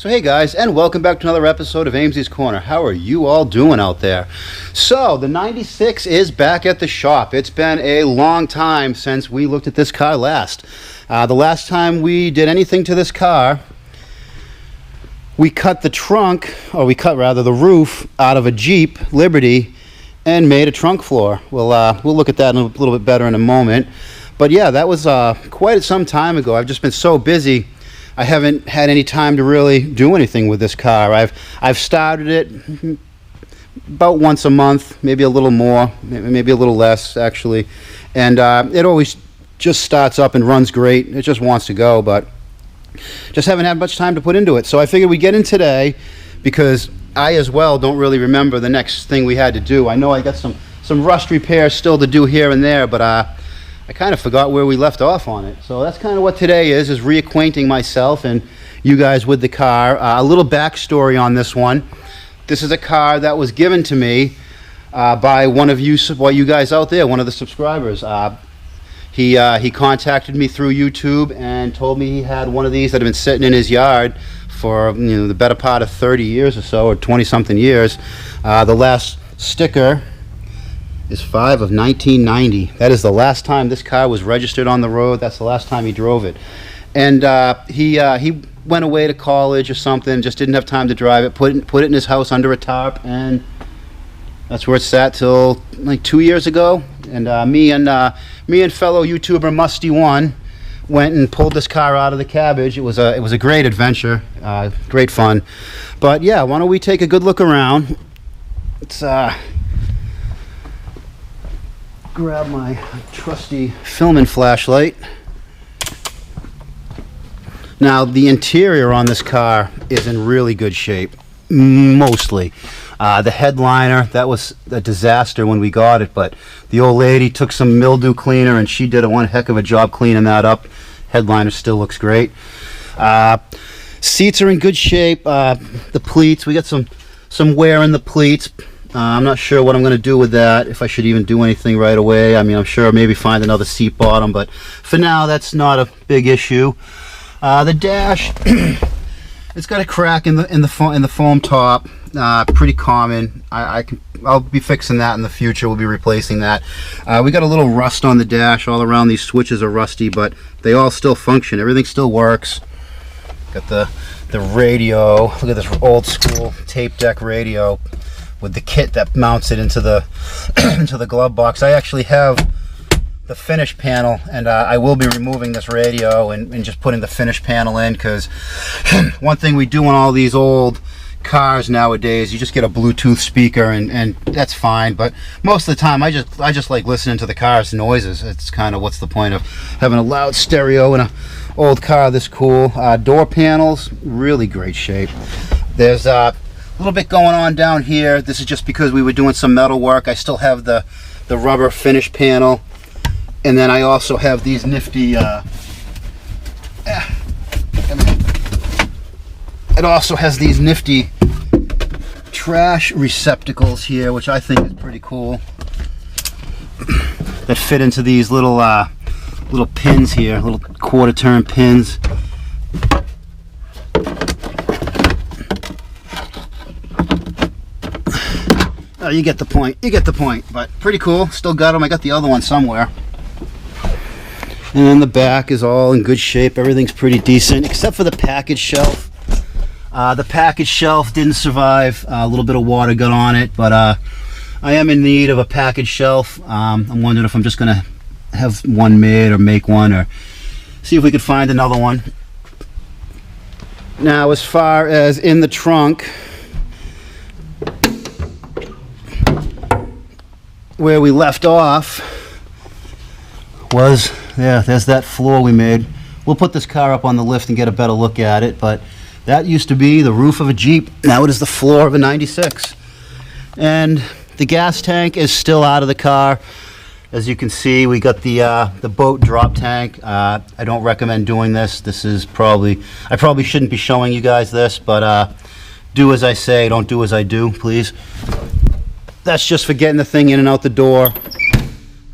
So hey guys, and welcome back to another episode of Amesie's Corner. How are you all doing out there? So the 96 is back at the shop. It's been a long time since we looked at this car last. The last time we did anything to this car, we cut the trunk, or we cut rather the roof out of a Jeep Liberty and made a trunk floor. We'll look at that a little bit better in a moment. But yeah, that was quite some time ago. I've just been so busy. I haven't had any time to really do anything with this car. I've started it about once a month, maybe a little more, maybe a little less actually, and it always just starts up and runs great. It just wants to go, but just haven't had much time to put into it. So I figured we'd get in today because I as well don't really remember the next thing we had to do. I know I got some rust repairs still to do here and there, but I kind of forgot where we left off on it. So that's kind of what today is reacquainting myself and you guys with the car. A little backstory on this one. This is a car that was given to me by one of you guys out there, one of the subscribers. He contacted me through YouTube and told me he had one of these that had been sitting in his yard for the better part of 30 years or so, or 20-something years. The last sticker is 5 of 1990. That is the last time this car was registered on the road. That's the last time he drove it. And he went away to college or something, just didn't have time to drive it, put it in his house under a tarp, and that's where it sat till like 2 years ago. And me and fellow YouTuber Musty1 went and pulled this car out of the cabbage. It was a great adventure, great fun. But yeah, why don't we take a good look around? It's grab my trusty filming flashlight. Now the interior on this car is in really good shape, mostly. The headliner, that was a disaster when we got it, but the old lady took some mildew cleaner and she did one heck of a job cleaning that up. Headliner still looks great. Seats are in good shape. The pleats, we got some wear in the pleats. I'm not sure what I'm going to do with that, if I should even do anything right away. I mean, I'm sure maybe find another seat bottom, but for now that's not a big issue. The dash, it's got a crack in the foam top, pretty common. I'll be fixing that in the future. We'll be replacing that. We got a little rust on the dash. All around these switches are rusty, but they all still function. Everything still works. Got the radio. Look at this old school tape deck radio with the kit that mounts it into the into the glove box. I actually have the finish panel, and I will be removing this radio and just putting the finish panel in, because one thing we do on all these old cars nowadays, you just get a Bluetooth speaker and that's fine, but most of the time I just like listening to the car's noises. It's kind of, what's the point of having a loud stereo in a old car this cool. Door panels, really great shape. There's a little bit going on down here. This is just because we were doing some metal work. I still have the rubber finish panel, and then I also have these nifty it also has these nifty trash receptacles here, which I think is pretty cool, that fit into these little pins here, little quarter turn pins. Oh, you get the point. You get the point. But pretty cool. Still got them. I got the other one somewhere. And then the back is all in good shape. Everything's pretty decent, except for the package shelf. The package shelf didn't survive. A little bit of water got on it, but I am in need of a package shelf. I'm wondering if I'm just going to have one made or make one, or see if we could find another one. Now, as far as in the trunk, where we left off was, yeah, there's that floor we made. We'll put this car up on the lift and get a better look at it, but that used to be the roof of a Jeep. Now it is the floor of a 96. And the gas tank is still out of the car. As you can see, we got the boat drop tank. I don't recommend doing this. This is I probably shouldn't be showing you guys this, but do as I say, don't do as I do, please. That's just for getting the thing in and out the door,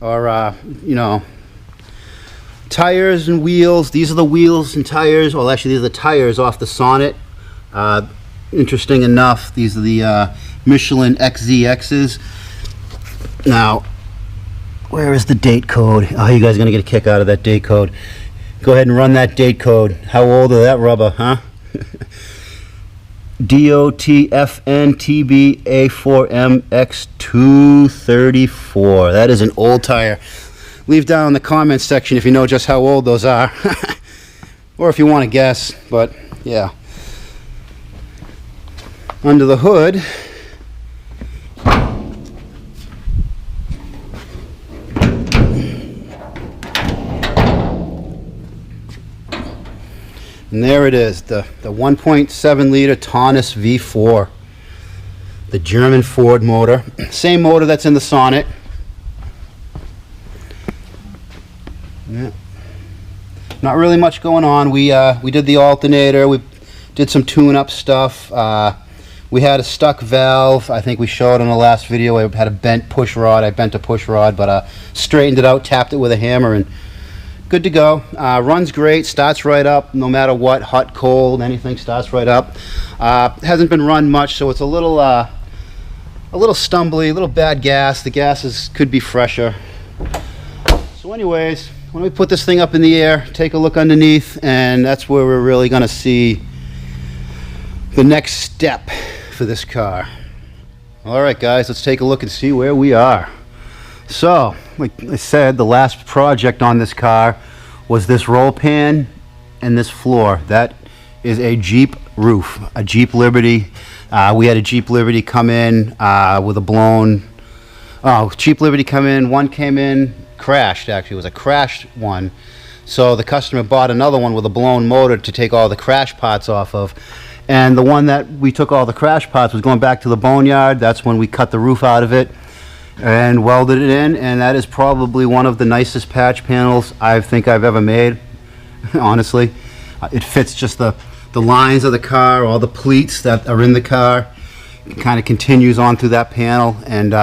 or tires and wheels. These are the wheels and tires. Well, actually, these are the tires off the Sonnet. Interesting enough, these are the Michelin XZXs. Now, where is the date code? Oh, you guys are going to get a kick out of that date code. Go ahead and run that date code. How old is that rubber, huh? DOTFNTBA4MX234. That is an old tire. Leave down in the comments section if you know just how old those are. Or if you want to guess, but yeah. Under the hood, and there it is, the 1.7 liter Taunus V4, the German Ford motor, same motor that's in the Sonnet. Yeah. Not really much going on. We did the alternator, we did some tune-up stuff. We had a stuck valve. I think we showed in the last video. I had a bent push rod. I bent a push rod, but straightened it out, tapped it with a hammer, and good to go. Runs great, starts right up no matter what, hot, cold, anything starts right up. Hasn't been run much, so it's a little stumbly, a little bad gas. The gas could be fresher. So anyways, when we put this thing up in the air, take a look underneath, and that's where we're really going to see the next step for this car. Alright guys, let's take a look and see where we are. So, like I said, the last project on this car was this roll pan and this floor. That is a Jeep roof, a Jeep Liberty. We had a Jeep Liberty come in with a blown... Jeep Liberty come in, one came in, crashed actually, it was a crashed one. So the customer bought another one with a blown motor to take all the crash parts off of. And the one that we took all the crash parts was going back to the boneyard. That's when we cut the roof out of it and welded it in, and that is probably one of the nicest patch panels I think I've ever made, honestly. It fits just the lines of the car, all the pleats that are in the car. It kind of continues on through that panel, and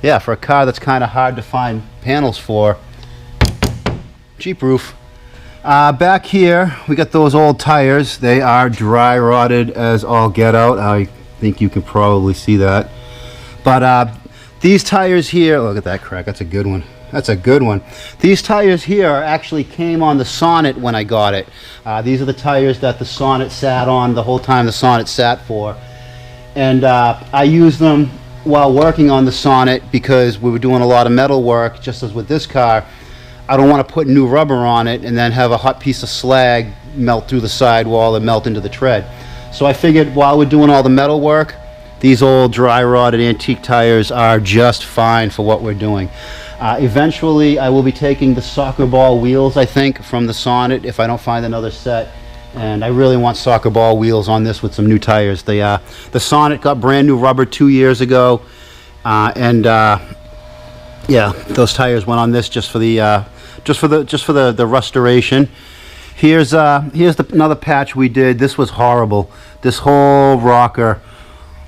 yeah, for a car that's kind of hard to find panels for, Jeep roof. Back here, we got those old tires. They are dry rotted as all get out. I think you can probably see that. But these tires here, look at that crack. That's a good one. That's a good one. These tires here actually came on the Sonnet when I got it. These are the tires that the Sonnet sat on the whole time the Sonnet sat for. And I used them while working on the Sonnet because we were doing a lot of metal work, just as with this car. I don't want to put new rubber on it and then have a hot piece of slag melt through the sidewall and melt into the tread. So I figured while we're doing all the metal work, these old dry rotted antique tires are just fine for what we're doing. Eventually I will be taking the soccer ball wheels, I think, from the Sonnet if I don't find another set. And I really want soccer ball wheels on this with some new tires. The Sonnet got brand new rubber 2 years ago, yeah, those tires went on this just for the restoration. Here's another patch we did. This was horrible. This whole rocker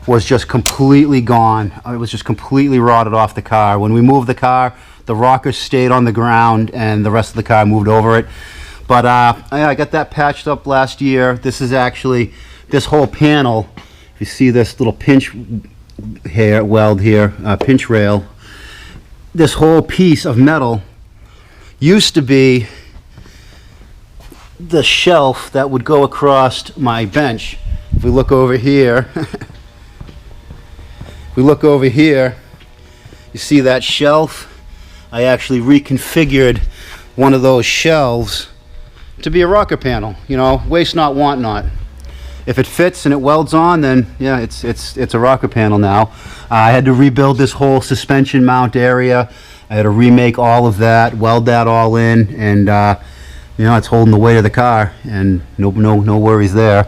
was just completely gone. It was just completely rotted off the car. When we moved the car, the rocker stayed on the ground and the rest of the car moved over it. But I got that patched up last year. This is actually this whole panel. If you see this little pinch here, weld here, pinch rail. This whole piece of metal used to be the shelf that would go across my bench. If we look over here, you see that shelf? I actually reconfigured one of those shelves to be a rocker panel. You know, waste not, want not. If it fits and it welds on, then yeah, it's a rocker panel now. I had to rebuild this whole suspension mount area. I had to remake all of that, weld that all in, and you know, it's holding the weight of the car, and no worries there.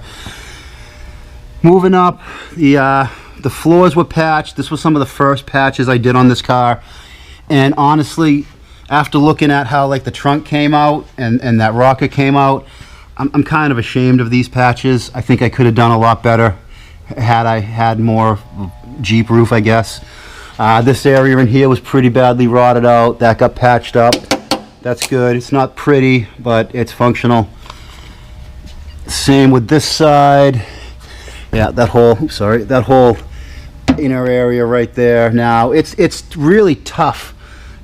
Moving up, the floors were patched. This was some of the first patches I did on this car, and honestly, after looking at how like the trunk came out and that rocker came out, I'm kind of ashamed of these patches. I think I could have done a lot better had I had more Jeep roof, I guess. This area in here was pretty badly rotted out. That got patched up. That's good. It's not pretty, but it's functional. Same with this side. Yeah, that whole, oops, sorry, that whole inner area right there. Now, it's really tough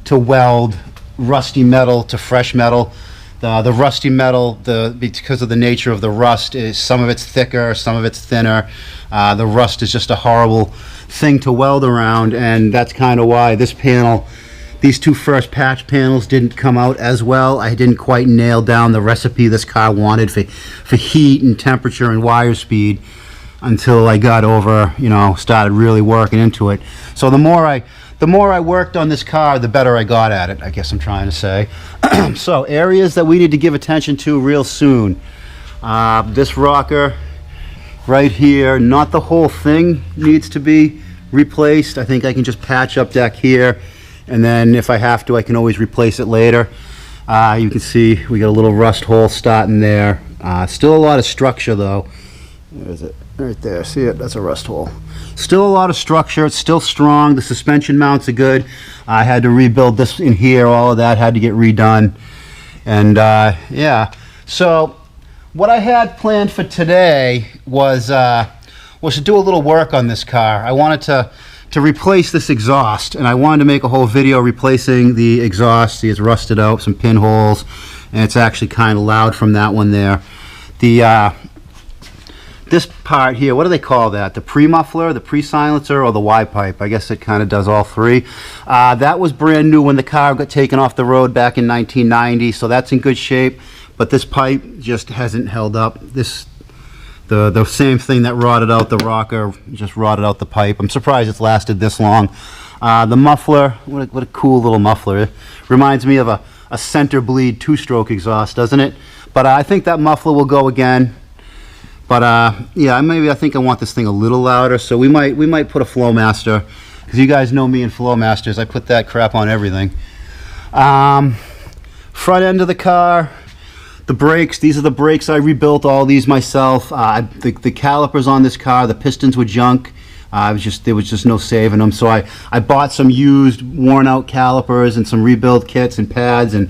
to weld rusty metal to fresh metal. The rusty metal, because of the nature of the rust, is some of it's thicker, some of it's thinner. The rust is just a horrible thing to weld around, and that's kind of why this panel, these two first patch panels didn't come out as well. I didn't quite nail down the recipe this car wanted for heat and temperature and wire speed until I got over, started really working into it. So the more I worked on this car, the better I got at it, I guess I'm trying to say. So areas that we need to give attention to real soon. This rocker right here, not the whole thing needs to be replaced. I think I can just patch up back here, and then if I have to, I can always replace it later. You can see we got a little rust hole starting there. Still a lot of structure though. Where is it? Right there, see it? That's a rust hole. Still a lot of structure, it's still strong. The suspension mounts are good. I had to rebuild this in here, all of that had to get redone. And yeah, so what I had planned for today was to do a little work on this car. I wanted to replace this exhaust, and I wanted to make a whole video replacing the exhaust. See, it's rusted out, some pinholes, and it's actually kind of loud from that one there. This part here, what do they call that? The pre-muffler, the pre-silencer, or the Y-pipe? I guess it kind of does all three. That was brand new when the car got taken off the road back in 1990, so that's in good shape. But this pipe just hasn't held up. The same thing that rotted out the rocker just rotted out the pipe. I'm surprised it's lasted this long. The muffler, what a cool little muffler. It reminds me of a center bleed two-stroke exhaust, doesn't it? But I think that muffler will go again. But yeah, I think I want this thing a little louder, so we might put a Flowmaster, because you guys know me and Flowmasters. I put that crap on everything. Front end of the car, the brakes. These are the brakes. I rebuilt all these myself. The calipers on this car, the pistons were junk. There was just no saving them. So I bought some used, worn out calipers and some rebuild kits and pads, and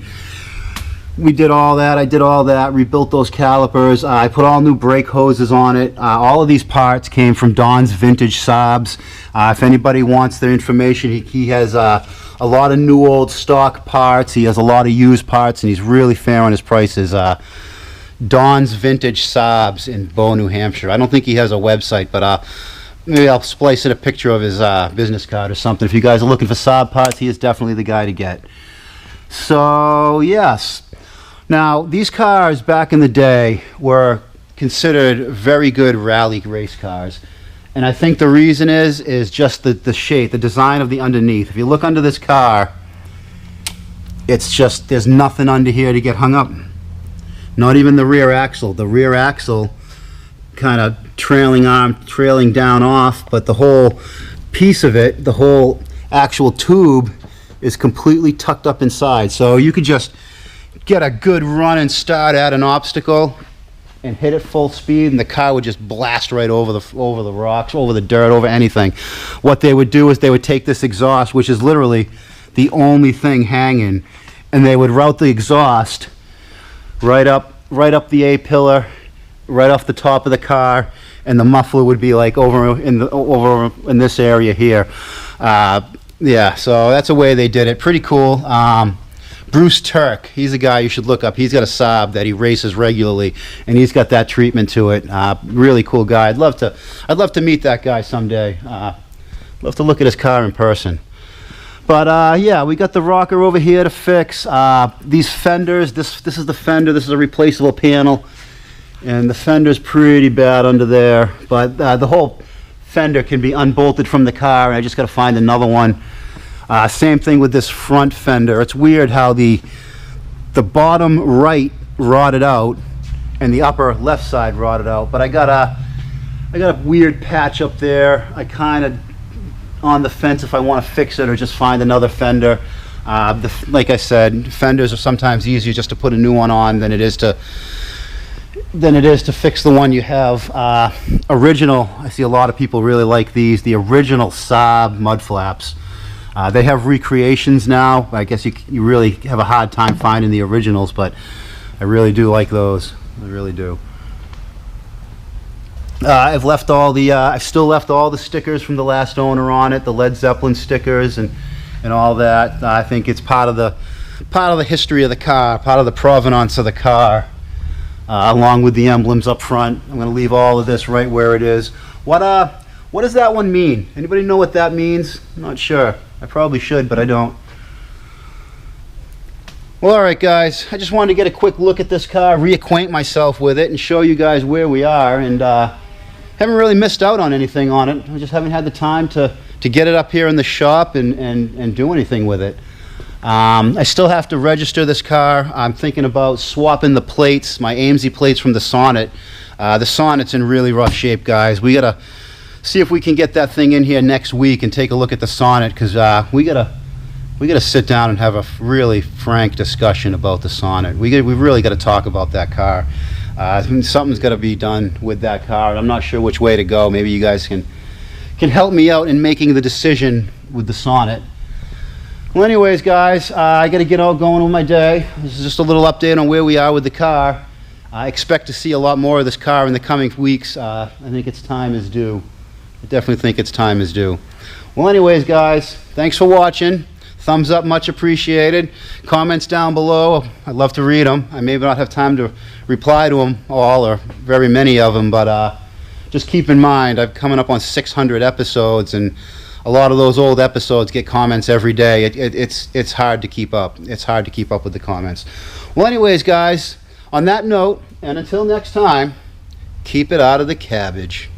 we did all that. I did all that, rebuilt those calipers. I put all new brake hoses on it. All of these parts came from Don's Vintage Saabs. If anybody wants their information, he has a lot of new old stock parts. He has a lot of used parts, and he's really fair on his prices. Don's Vintage Saabs in Bow, New Hampshire. I don't think he has a website, but maybe I'll splice in a picture of his business card or something. If you guys are looking for Saab parts, he is definitely the guy to get. So, yes. Now, these cars back in the day were considered very good rally race cars. And I think the reason is just the shape, the design of the underneath. If you look under this car, it's just, there's nothing under here to get hung up. Not even the rear axle. The rear axle kind of trailing down off, but the whole piece of it, the whole actual tube is completely tucked up inside. So you could just get a good run and start at an obstacle and hit it full speed, and the car would just blast right over the rocks, over the dirt, over anything. What they would do is they would take this exhaust, which is literally the only thing hanging, and they would route the exhaust right up the A-pillar, right off the top of the car, and the muffler would be like over in this area here. Yeah, so that's the way they did it. Pretty cool. Bruce Turk, he's a guy you should look up. He's got a Saab that he races regularly, and he's got that treatment to it. Really cool guy. I'd love to meet that guy someday. Love to look at his car in person. But yeah, we got the rocker over here to fix. These fenders, this is the fender. This is a replaceable panel, and the fender's pretty bad under there. But the whole fender can be unbolted from the car, and I just got to find another one. Same thing with this front fender. It's weird how the bottom right rotted out and the upper left side rotted out. But I got a weird patch up there. I kind of on the fence if I want to fix it or just find another fender. Like I said, fenders are sometimes easier just to put a new one on than it is to fix the one you have. Original, I see a lot of people really like these. The original Saab mud flaps. They have recreations now. I guess you really have a hard time finding the originals, but I really do like those. I really do. I've left all the I've still left all the stickers from the last owner on it, the Led Zeppelin stickers and all that. I think it's part of the history of the car, part of the provenance of the car, along with the emblems up front. I'm going to leave all of this right where it is. What does that one mean? Anybody know what that means? I'm not sure. I probably should, but I don't. Well, alright guys, I just wanted to get a quick look at this car, reacquaint myself with it, and show you guys where we are, and haven't really missed out on anything on it. I just haven't had the time to get it up here in the shop and do anything with it. I still have to register this car. I'm thinking about swapping the plates, my Amesie plates from the Sonnet. The Sonnet's in really rough shape, guys. We gotta see if we can get that thing in here next week and take a look at the Sonnet, because we gotta sit down and have a really frank discussion about the Sonnet. We've really got to talk about that car. Something's got to be done with that car. I'm not sure which way to go. Maybe you guys can help me out in making the decision with the Sonnet. Well, anyways, guys, I got to get all going with my day. This is just a little update on where we are with the car. I expect to see a lot more of this car in the coming weeks. I think its time is due. I definitely think its time is due. Well, anyways, guys, thanks for watching. Thumbs up, much appreciated. Comments down below, I'd love to read them. I may not have time to reply to them all, or very many of them, but just keep in mind, I'm coming up on 600 episodes, and a lot of those old episodes get comments every day. It's hard to keep up. It's hard to keep up with the comments. Well, anyways, guys, on that note, and until next time, keep it out of the cabbage.